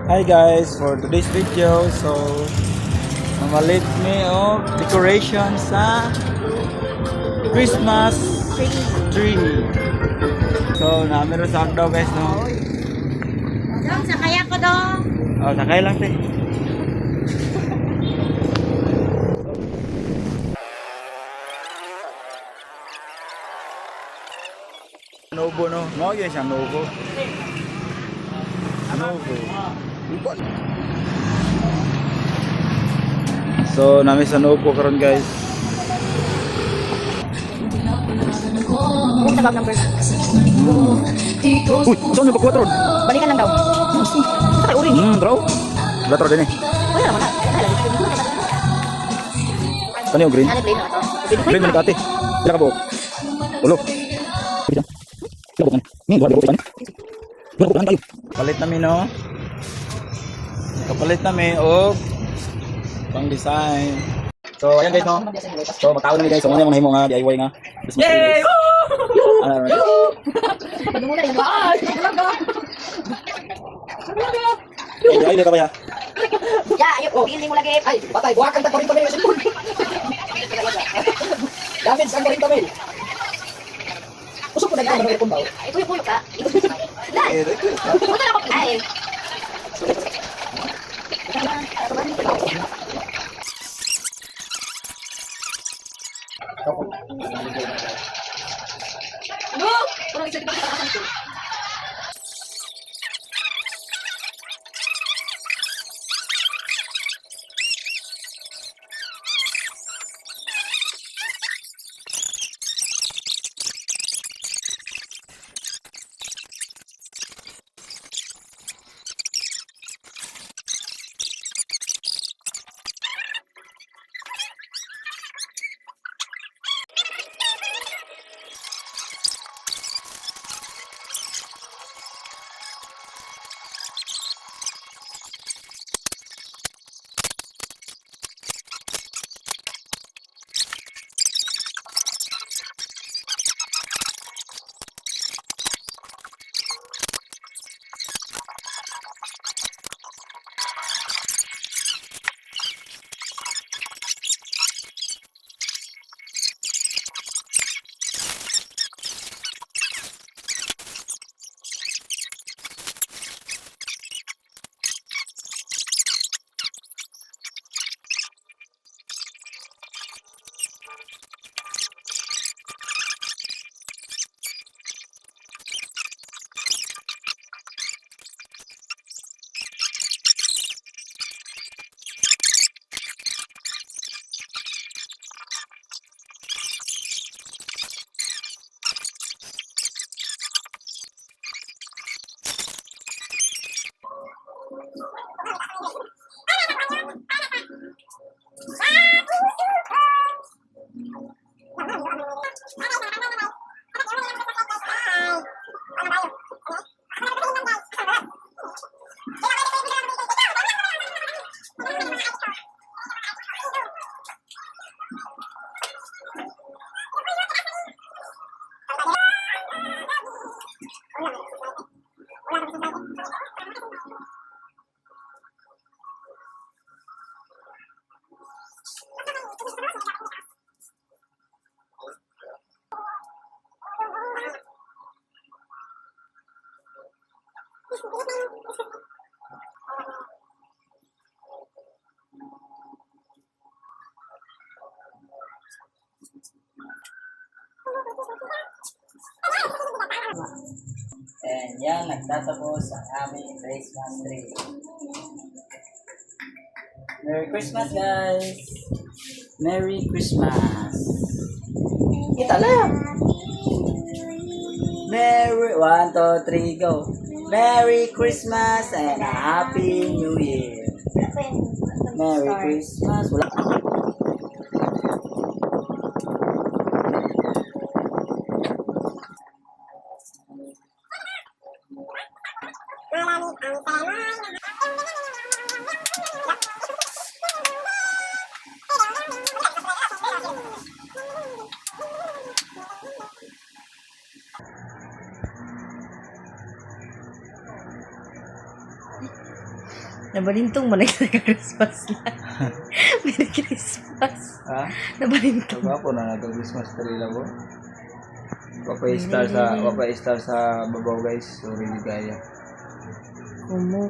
Hi guys, for today's video, so mamalit me of decoration sa Christmas tree. So, namin sa daw guys, no? Dong, sakay ako dong. Oh, sakay lang te. Novo, no? Mo yun siyang Novo. Novo. So, namin sa Novo karon guys. Yung tabag number. Uy, saan yung pagkwatron? Balikan lang daw. Sakay uri. Bro. Latro din eh. Wala naman. Saan yung green? Ano play na ito? Green mo ate. Pila ka buo? Ulo. Pila. Pila buo ka na. Buwan buo ka na. Buwan buo ka tayo. Palit namin no. Kapalit namin og pang design. So ayan guys no. So magtaon namin guys. So ano yung nahimo nga DIY nga. Yay! Ano? Ano mo na yan? Ay! Ay, ka ba ya? Ya, ayun. Oh, hindi mo lagi. Ay, patay. Buwakan ta 40 mil. David, saan 40 mil? Usok ko na ito. Ano ba? Ito yung puyo ka. Dahil. Punta na ako. Ay. No! Parang isa dito sa ito. And yan, nagtatapos ang aming Christmas tree. Merry Christmas, guys! Merry Christmas! Kita lang! Merry, 1, 2, 3, go! Merry Christmas and a Happy New Year! Merry Christmas! Wala. Nabalintong mo nagka-Christmas na. Merry Christmas. Ha? Nabalintong. Kagwapo na nag-Christmas tree lang ko. Wapa-star sa babaw guys. Sorry ligaya. Kumo.